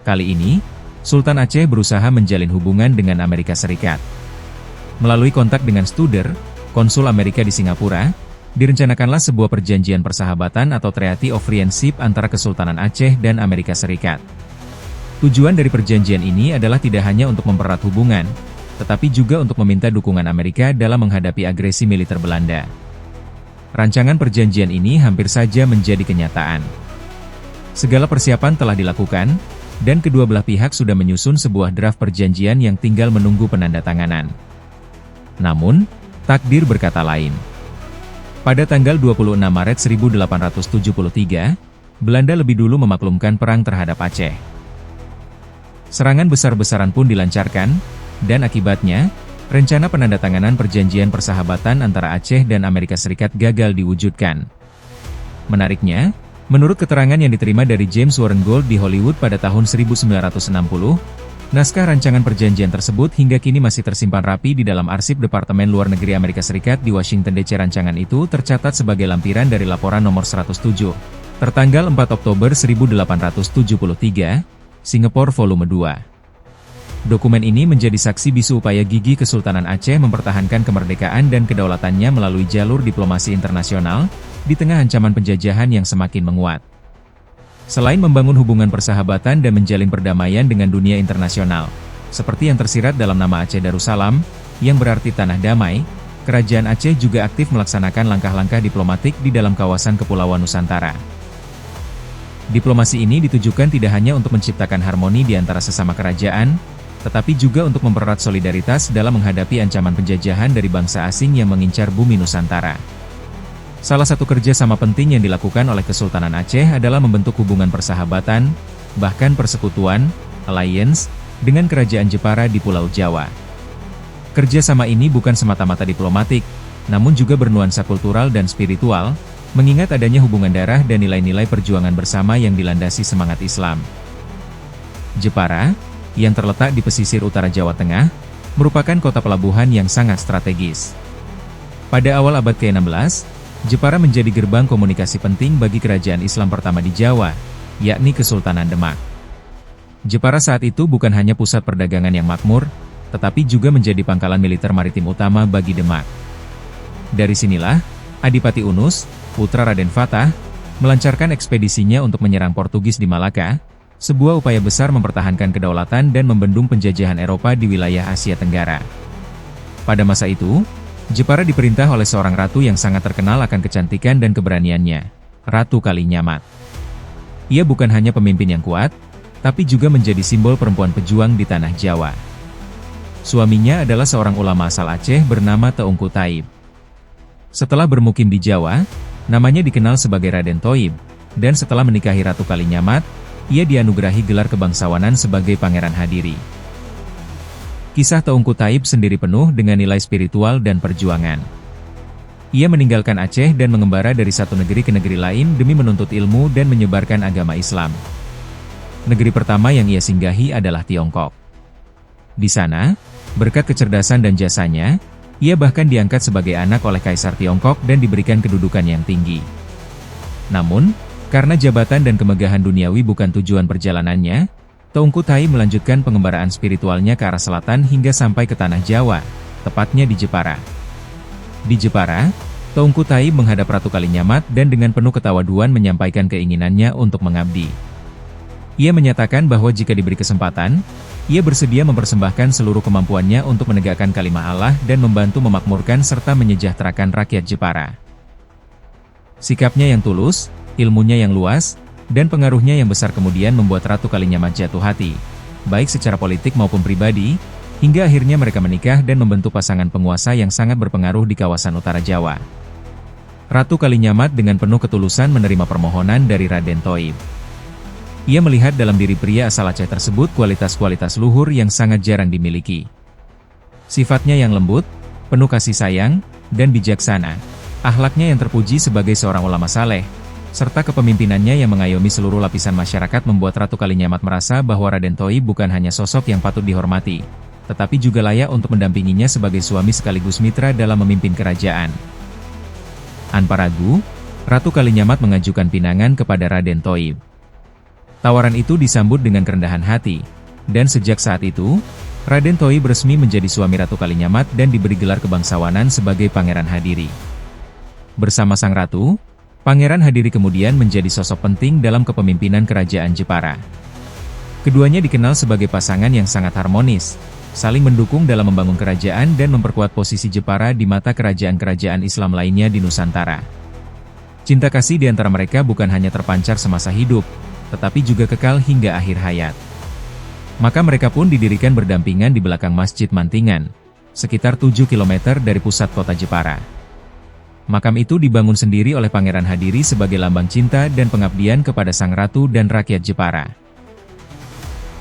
Kali ini, Sultan Aceh berusaha menjalin hubungan dengan Amerika Serikat. Melalui kontak dengan Studer, konsul Amerika di Singapura, direncanakanlah sebuah perjanjian persahabatan atau Treaty of Friendship antara Kesultanan Aceh dan Amerika Serikat. Tujuan dari perjanjian ini adalah tidak hanya untuk mempererat hubungan, tetapi juga untuk meminta dukungan Amerika dalam menghadapi agresi militer Belanda. Rancangan perjanjian ini hampir saja menjadi kenyataan. Segala persiapan telah dilakukan, dan kedua belah pihak sudah menyusun sebuah draft perjanjian yang tinggal menunggu penandatanganan. Namun, takdir berkata lain. Pada tanggal 26 Maret 1873, Belanda lebih dulu memaklumkan perang terhadap Aceh. Serangan besar-besaran pun dilancarkan, dan akibatnya, rencana penandatanganan perjanjian persahabatan antara Aceh dan Amerika Serikat gagal diwujudkan. Menariknya, menurut keterangan yang diterima dari James Warren Gould di Hollywood pada tahun 1960, naskah rancangan perjanjian tersebut hingga kini masih tersimpan rapi di dalam arsip Departemen Luar Negeri Amerika Serikat di Washington DC. Rancangan itu tercatat sebagai lampiran dari laporan nomor 107, tertanggal 4 Oktober 1873, Singapore Volume 2. Dokumen ini menjadi saksi bisu upaya gigih Kesultanan Aceh mempertahankan kemerdekaan dan kedaulatannya melalui jalur diplomasi internasional, di tengah ancaman penjajahan yang semakin menguat. Selain membangun hubungan persahabatan dan menjalin perdamaian dengan dunia internasional, seperti yang tersirat dalam nama Aceh Darussalam, yang berarti tanah damai, Kerajaan Aceh juga aktif melaksanakan langkah-langkah diplomatik di dalam kawasan Kepulauan Nusantara. Diplomasi ini ditujukan tidak hanya untuk menciptakan harmoni di antara sesama kerajaan, tetapi juga untuk mempererat solidaritas dalam menghadapi ancaman penjajahan dari bangsa asing yang mengincar bumi Nusantara. Salah satu kerjasama penting yang dilakukan oleh Kesultanan Aceh adalah membentuk hubungan persahabatan, bahkan persekutuan, alliance, dengan Kerajaan Jepara di Pulau Jawa. Kerjasama ini bukan semata-mata diplomatik, namun juga bernuansa kultural dan spiritual, mengingat adanya hubungan darah dan nilai-nilai perjuangan bersama yang dilandasi semangat Islam. Jepara, yang terletak di pesisir utara Jawa Tengah, merupakan kota pelabuhan yang sangat strategis. Pada awal abad ke-16, Jepara menjadi gerbang komunikasi penting bagi kerajaan Islam pertama di Jawa, yakni Kesultanan Demak. Jepara saat itu bukan hanya pusat perdagangan yang makmur, tetapi juga menjadi pangkalan militer maritim utama bagi Demak. Dari sinilah, Adipati Unus, putra Raden Fatah, melancarkan ekspedisinya untuk menyerang Portugis di Malaka, sebuah upaya besar mempertahankan kedaulatan dan membendung penjajahan Eropa di wilayah Asia Tenggara. Pada masa itu, Jepara diperintah oleh seorang ratu yang sangat terkenal akan kecantikan dan keberaniannya, Ratu Kalinyamat. Ia bukan hanya pemimpin yang kuat, tapi juga menjadi simbol perempuan pejuang di tanah Jawa. Suaminya adalah seorang ulama asal Aceh bernama Teungku Taib. Setelah bermukim di Jawa, namanya dikenal sebagai Raden Thoib, dan setelah menikahi Ratu Kalinyamat, ia dianugerahi gelar kebangsawanan sebagai Pangeran Hadiri. Kisah Teungku Taib sendiri penuh dengan nilai spiritual dan perjuangan. Ia meninggalkan Aceh dan mengembara dari satu negeri ke negeri lain demi menuntut ilmu dan menyebarkan agama Islam. Negeri pertama yang ia singgahi adalah Tiongkok. Di sana, berkat kecerdasan dan jasanya, ia bahkan diangkat sebagai anak oleh Kaisar Tiongkok dan diberikan kedudukan yang tinggi. Namun, karena jabatan dan kemegahan duniawi bukan tujuan perjalanannya, Teungku Taib melanjutkan pengembaraan spiritualnya ke arah selatan hingga sampai ke tanah Jawa, tepatnya di Jepara. Di Jepara, Teungku Taib menghadap Ratu Kalinyamat dan dengan penuh ketawaduan menyampaikan keinginannya untuk mengabdi. Ia menyatakan bahwa jika diberi kesempatan, ia bersedia mempersembahkan seluruh kemampuannya untuk menegakkan kalimat Allah dan membantu memakmurkan serta menyejahterakan rakyat Jepara. Sikapnya yang tulus, ilmunya yang luas, dan pengaruhnya yang besar kemudian membuat Ratu Kalinyamat jatuh hati, baik secara politik maupun pribadi, hingga akhirnya mereka menikah dan membentuk pasangan penguasa yang sangat berpengaruh di kawasan utara Jawa. Ratu Kalinyamat dengan penuh ketulusan menerima permohonan dari Raden Thoib. Ia melihat dalam diri pria asal Aceh tersebut kualitas-kualitas luhur yang sangat jarang dimiliki. Sifatnya yang lembut, penuh kasih sayang, dan bijaksana, akhlaknya yang terpuji sebagai seorang ulama saleh, serta kepemimpinannya yang mengayomi seluruh lapisan masyarakat membuat Ratu Kalinyamat merasa bahwa Raden Thoib bukan hanya sosok yang patut dihormati, tetapi juga layak untuk mendampinginya sebagai suami sekaligus mitra dalam memimpin kerajaan. Tanpa ragu, Ratu Kalinyamat mengajukan pinangan kepada Raden Thoib. Tawaran itu disambut dengan kerendahan hati, dan sejak saat itu, Raden Thoib resmi menjadi suami Ratu Kalinyamat dan diberi gelar kebangsawanan sebagai Pangeran Hadiri. Bersama sang ratu, Pangeran Hadiri kemudian menjadi sosok penting dalam kepemimpinan kerajaan Jepara. Keduanya dikenal sebagai pasangan yang sangat harmonis, saling mendukung dalam membangun kerajaan dan memperkuat posisi Jepara di mata kerajaan-kerajaan Islam lainnya di Nusantara. Cinta kasih di antara mereka bukan hanya terpancar semasa hidup, tetapi juga kekal hingga akhir hayat. Maka mereka pun didirikan berdampingan di belakang Masjid Mantingan, sekitar 7 km dari pusat kota Jepara. Makam itu dibangun sendiri oleh Pangeran Hadiri sebagai lambang cinta dan pengabdian kepada sang ratu dan rakyat Jepara.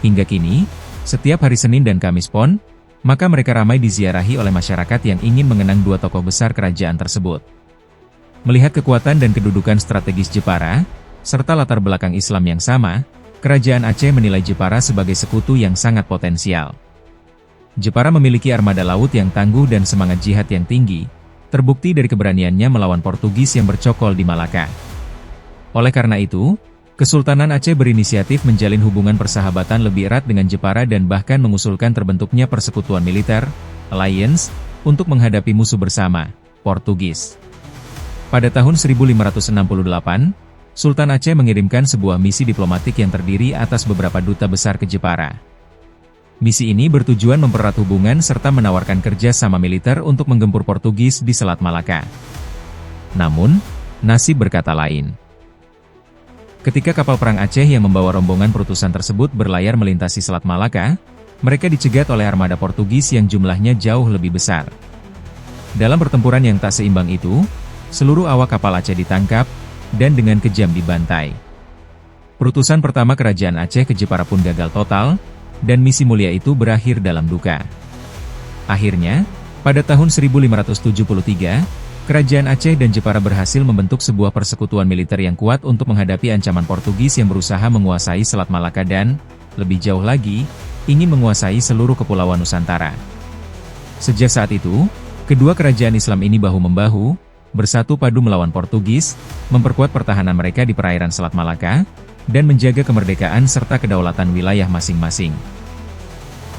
Hingga kini, setiap hari Senin dan Kamis Pon, maka mereka ramai diziarahi oleh masyarakat yang ingin mengenang dua tokoh besar kerajaan tersebut. Melihat kekuatan dan kedudukan strategis Jepara, serta latar belakang Islam yang sama, Kerajaan Aceh menilai Jepara sebagai sekutu yang sangat potensial. Jepara memiliki armada laut yang tangguh dan semangat jihad yang tinggi, terbukti dari keberaniannya melawan Portugis yang bercokol di Malaka. Oleh karena itu, Kesultanan Aceh berinisiatif menjalin hubungan persahabatan lebih erat dengan Jepara dan bahkan mengusulkan terbentuknya persekutuan militer, alliance, untuk menghadapi musuh bersama, Portugis. Pada tahun 1568, Sultan Aceh mengirimkan sebuah misi diplomatik yang terdiri atas beberapa duta besar ke Jepara. Misi ini bertujuan mempererat hubungan serta menawarkan kerja sama militer untuk menggempur Portugis di Selat Malaka. Namun, nasib berkata lain. Ketika kapal perang Aceh yang membawa rombongan perutusan tersebut berlayar melintasi Selat Malaka, mereka dicegat oleh armada Portugis yang jumlahnya jauh lebih besar. Dalam pertempuran yang tak seimbang itu, seluruh awak kapal Aceh ditangkap, dan dengan kejam dibantai. Perutusan pertama Kerajaan Aceh ke Jepara pun gagal total, dan misi mulia itu berakhir dalam duka. Akhirnya, pada tahun 1573, Kerajaan Aceh dan Jepara berhasil membentuk sebuah persekutuan militer yang kuat untuk menghadapi ancaman Portugis yang berusaha menguasai Selat Malaka dan, lebih jauh lagi, ingin menguasai seluruh kepulauan Nusantara. Sejak saat itu, kedua kerajaan Islam ini bahu-membahu, bersatu padu melawan Portugis, memperkuat pertahanan mereka di perairan Selat Malaka, dan menjaga kemerdekaan serta kedaulatan wilayah masing-masing.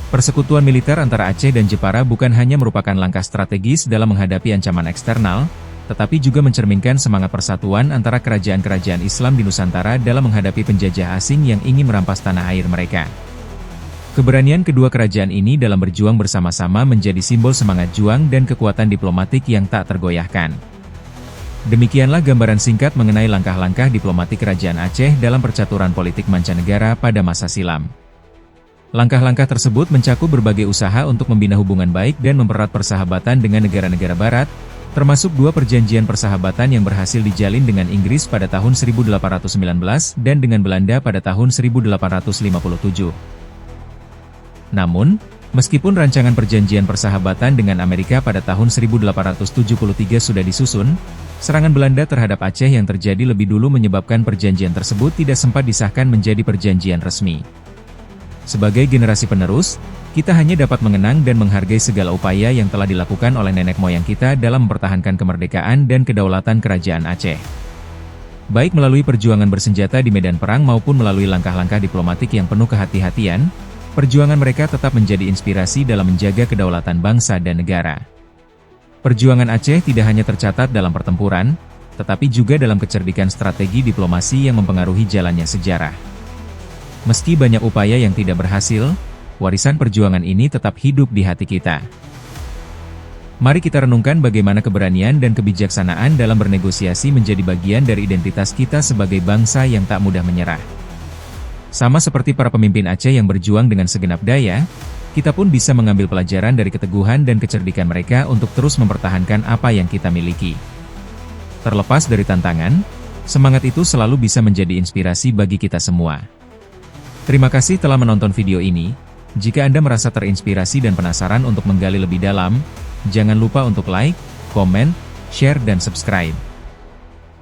Persekutuan militer antara Aceh dan Jepara bukan hanya merupakan langkah strategis dalam menghadapi ancaman eksternal, tetapi juga mencerminkan semangat persatuan antara kerajaan-kerajaan Islam di Nusantara dalam menghadapi penjajah asing yang ingin merampas tanah air mereka. Keberanian kedua kerajaan ini dalam berjuang bersama-sama menjadi simbol semangat juang dan kekuatan diplomatik yang tak tergoyahkan. Demikianlah gambaran singkat mengenai langkah-langkah diplomatik Kerajaan Aceh dalam percaturan politik mancanegara pada masa silam. Langkah-langkah tersebut mencakup berbagai usaha untuk membina hubungan baik dan mempererat persahabatan dengan negara-negara barat, termasuk 2 perjanjian persahabatan yang berhasil dijalin dengan Inggris pada tahun 1819 dan dengan Belanda pada tahun 1857. Namun, meskipun rancangan perjanjian persahabatan dengan Amerika pada tahun 1873 sudah disusun, serangan Belanda terhadap Aceh yang terjadi lebih dulu menyebabkan perjanjian tersebut tidak sempat disahkan menjadi perjanjian resmi. Sebagai generasi penerus, kita hanya dapat mengenang dan menghargai segala upaya yang telah dilakukan oleh nenek moyang kita dalam mempertahankan kemerdekaan dan kedaulatan Kerajaan Aceh. Baik melalui perjuangan bersenjata di medan perang maupun melalui langkah-langkah diplomatik yang penuh kehati-hatian, perjuangan mereka tetap menjadi inspirasi dalam menjaga kedaulatan bangsa dan negara. Perjuangan Aceh tidak hanya tercatat dalam pertempuran, tetapi juga dalam kecerdikan strategi diplomasi yang mempengaruhi jalannya sejarah. Meski banyak upaya yang tidak berhasil, warisan perjuangan ini tetap hidup di hati kita. Mari kita renungkan bagaimana keberanian dan kebijaksanaan dalam bernegosiasi menjadi bagian dari identitas kita sebagai bangsa yang tak mudah menyerah. Sama seperti para pemimpin Aceh yang berjuang dengan segenap daya, kita pun bisa mengambil pelajaran dari keteguhan dan kecerdikan mereka untuk terus mempertahankan apa yang kita miliki. Terlepas dari tantangan, semangat itu selalu bisa menjadi inspirasi bagi kita semua. Terima kasih telah menonton video ini. Jika Anda merasa terinspirasi dan penasaran untuk menggali lebih dalam, jangan lupa untuk like, komen, share dan subscribe.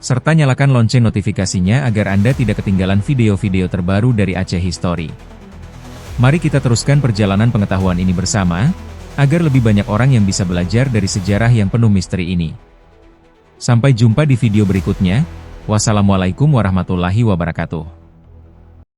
Serta nyalakan lonceng notifikasinya agar Anda tidak ketinggalan video-video terbaru dari Aceh History. Mari kita teruskan perjalanan pengetahuan ini bersama, agar lebih banyak orang yang bisa belajar dari sejarah yang penuh misteri ini. Sampai jumpa di video berikutnya. Wassalamualaikum warahmatullahi wabarakatuh.